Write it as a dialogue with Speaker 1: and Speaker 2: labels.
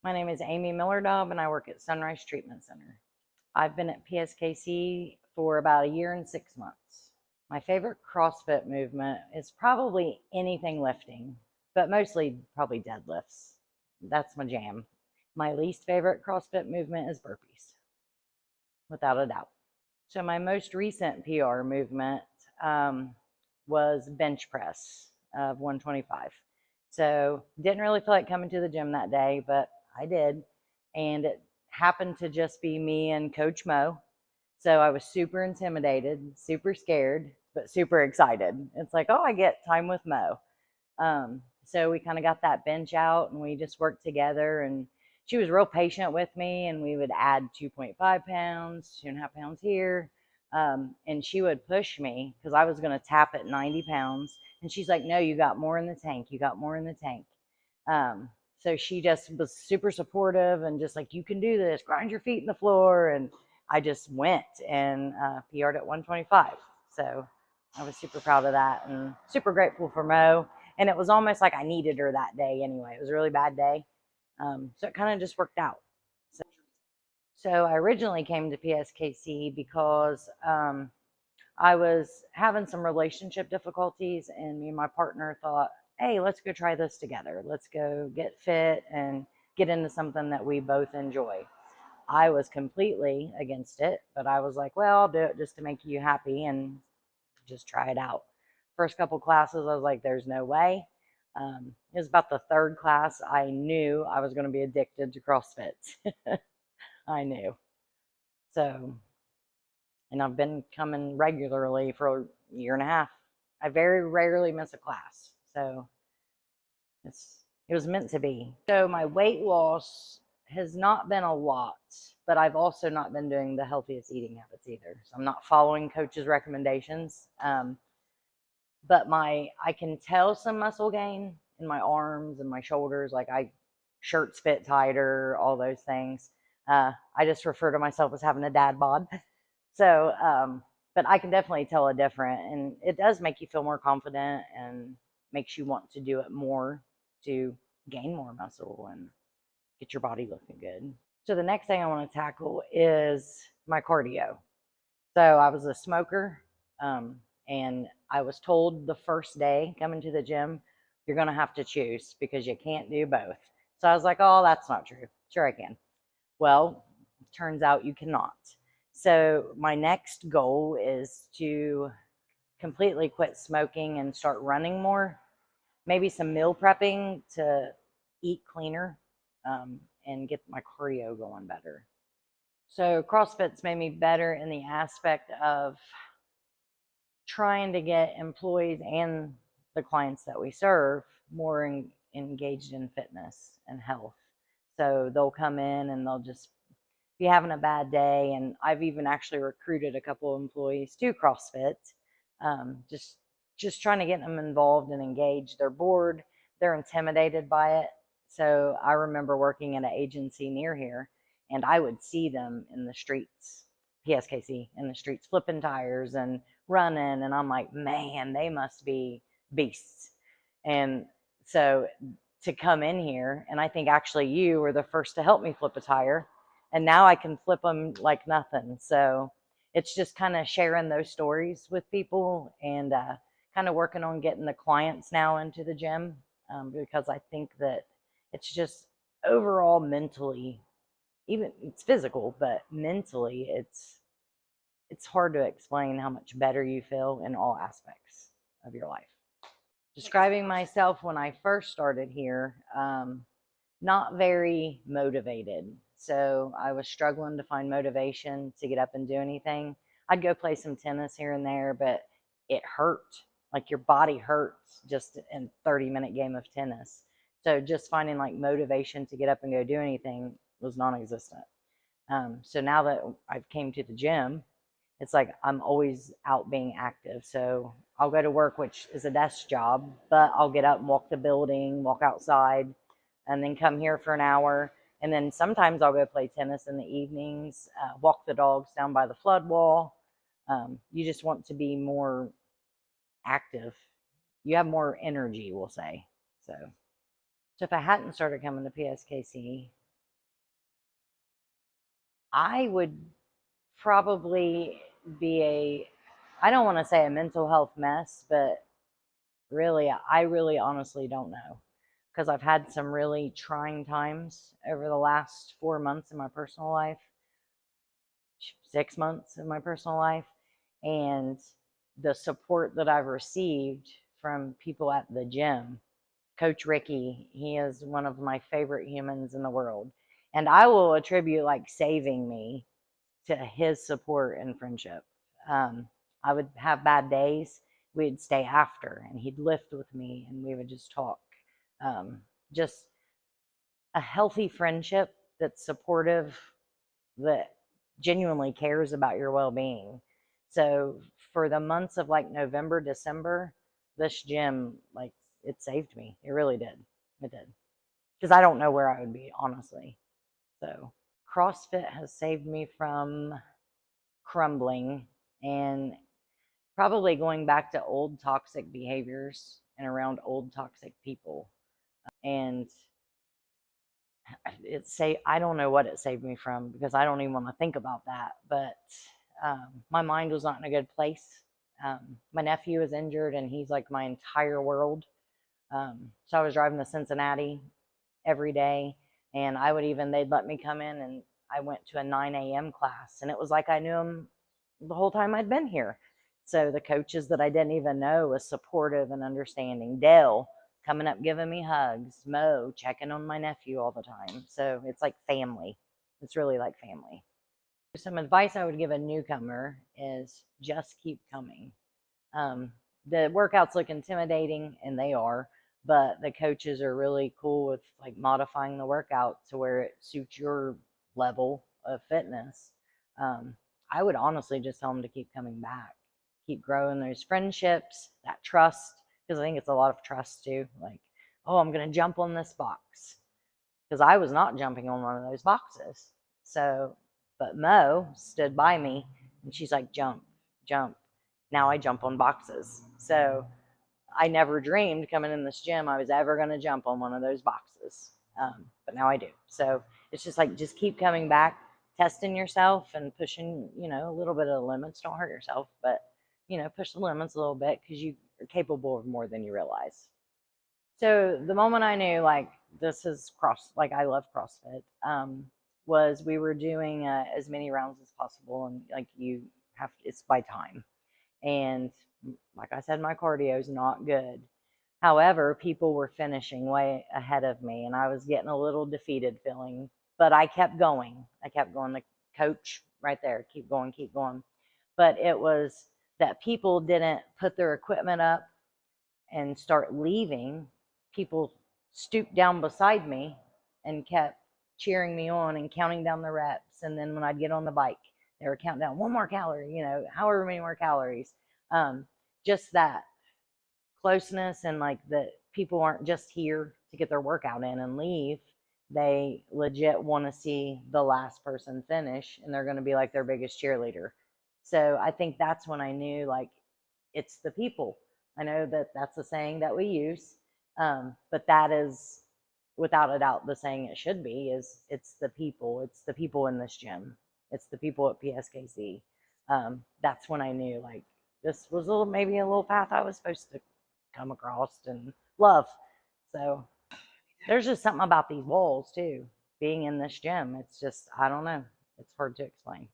Speaker 1: My name is Amy Miller-Dobb, and I work at Sunrise Treatment Center. I've been at Pskc for about a year and 6 months. My favorite CrossFit movement is probably anything lifting, but mostly probably deadlifts. That's my jam. My least favorite CrossFit movement is burpees, without a doubt. So my most recent PR movement was bench press of 125. So didn't really feel like coming to the gym that day, but I did. And it happened to just be me and Coach Mo. So I was super intimidated, super scared, but super excited. It's like, oh, I get time with Mo. So we kind of got that bench out and we just worked together. And she was real patient with me, and we would add 2.5 pounds, 2.5 pounds here. And she would push me because I was going to tap at 90 pounds. And she's like, no, you got more in the tank. You got more in the tank. So she just was super supportive and just like, you can do this, grind your feet in the floor. And I just went and PR'd at 125. So I was super proud of that and super grateful for Mo. And it was almost like I needed her that day anyway. It was a really bad day. So it kind of just worked out. So I originally came to Pskc because I was having some relationship difficulties, and me and my partner thought, hey, let's go try this together. Let's go get fit and get into something that we both enjoy. I was completely against it, but I was like, well, I'll do it just to make you happy and just try it out. First couple classes, I was like, there's no way. It was about the third class I knew I was going to be addicted to CrossFit. I knew. So, and I've been coming regularly for a year and a half. I very rarely miss a class. So it was meant to be. So my weight loss has not been a lot, but I've also not been doing the healthiest eating habits either. So I'm not following coach's recommendations. But I can tell some muscle gain in my arms and my shoulders. Like shirts fit tighter, all those things. I just refer to myself as having a dad bod. So, but I can definitely tell a difference, and it does make you feel more confident and makes you want to do it more to gain more muscle and get your body looking good. So the next thing I want to tackle is my cardio. So I was a smoker, and I was told the first day coming to the gym, you're going to have to choose because you can't do both. So I was like, oh, that's not true. Sure, I can. Well, turns out you cannot. So my next goal is to completely quit smoking and start running more. Maybe some meal prepping to eat cleaner, and get my cardio going better. So CrossFit's made me better in the aspect of trying to get employees and the clients that we serve more engaged in fitness and health. So they'll come in and they'll just be having a bad day. And I've even actually recruited a couple of employees to CrossFit, just trying to get them involved and engaged. They're bored, they're intimidated by it. So I remember working at an agency near here, and I would see them in the streets, Pskc, in the streets, flipping tires and running. And I'm like, man, they must be beasts. And so to come in here, and I think actually you were the first to help me flip a tire, and now I can flip them like nothing. So it's just kind of sharing those stories with people, and kind of working on getting the clients now into the gym, because I think that it's just overall mentally, even it's physical, but mentally it's hard to explain how much better you feel in all aspects of your life. Describing myself when I first started here, not very motivated. So I was struggling to find motivation to get up and do anything. I'd go play some tennis here and there, but it hurt. Like your body hurts just in a 30-minute game of tennis. So just finding like motivation to get up and go do anything was non-existent. So now that I've came to the gym, it's like I'm always out being active. So I'll go to work, which is a desk job, but I'll get up and walk the building, walk outside, and then come here for an hour. And then sometimes I'll go play tennis in the evenings, walk the dogs down by the flood wall. You just want to be more active. You have more energy, we'll say. So if I hadn't started coming to Pskc, I would probably be I don't want to say a mental health mess, but really, I really honestly don't know because I've had some really trying times over the last 4 months in my personal life, 6 months in my personal life, and the support that I've received from people at the gym. Coach Ricky, he is one of my favorite humans in the world. And I will attribute like saving me to his support and friendship. I would have bad days. We'd stay after and he'd lift with me and we would just talk. Just a healthy friendship that's supportive, that genuinely cares about your well-being. So for the months of like November, December, this gym, like, it saved me. It really did. It did. Because I don't know where I would be, honestly. So CrossFit has saved me from crumbling and probably going back to old toxic behaviors and around old toxic people. And I don't know what it saved me from because I don't even want to think about that. But my mind was not in a good place. My nephew is injured and he's like my entire world. So I was driving to Cincinnati every day, and they'd let me come in, and I went to a 9 a.m. class, and it was like I knew him the whole time I'd been here. So the coaches that I didn't even know was supportive and understanding. Dale coming up giving me hugs, Mo checking on my nephew all the time. So it's like family. It's really like family. Some advice I would give a newcomer is just keep coming. Um, the workouts look intimidating, and they are, but the coaches are really cool with like modifying the workout to where it suits your level of fitness. Um, I would honestly just tell them to keep coming back, keep growing those friendships, that trust, because I think it's a lot of trust too. Like, oh, I'm going to jump on this box because I was not jumping on one of those boxes. So, but Mo stood by me and she's like, jump, jump. Now I jump on boxes. So I never dreamed coming in this gym I was ever going to jump on one of those boxes. But now I do. So it's just like, just keep coming back, testing yourself and pushing, a little bit of the limits. Don't hurt yourself, but, push the limits a little bit because you are capable of more than you realize. So the moment I knew like this is like I love CrossFit, was we were doing as many rounds as possible, and like it's by time, and like I said, my cardio is not good. However, people were finishing way ahead of me, and I was getting a little defeated feeling, but I kept going. I kept going. The coach right there, keep going, keep going. But it was that people didn't put their equipment up and start leaving. People stooped down beside me and kept cheering me on and counting down the reps. And then when I'd get on the bike, they were counting down one more calorie, however many more calories. Just that closeness, and like that people aren't just here to get their workout in and leave. They legit want to see the last person finish, and they're going to be like their biggest cheerleader. So I think that's when I knew like it's the people. I know that that's a saying that we use, but that is without a doubt the saying it should be is it's the people. It's the people in this gym. It's the people at PSKC. That's when I knew like this was maybe a little path I was supposed to come across and love. So there's just something about these walls too, being in this gym. It's just, I don't know. It's hard to explain.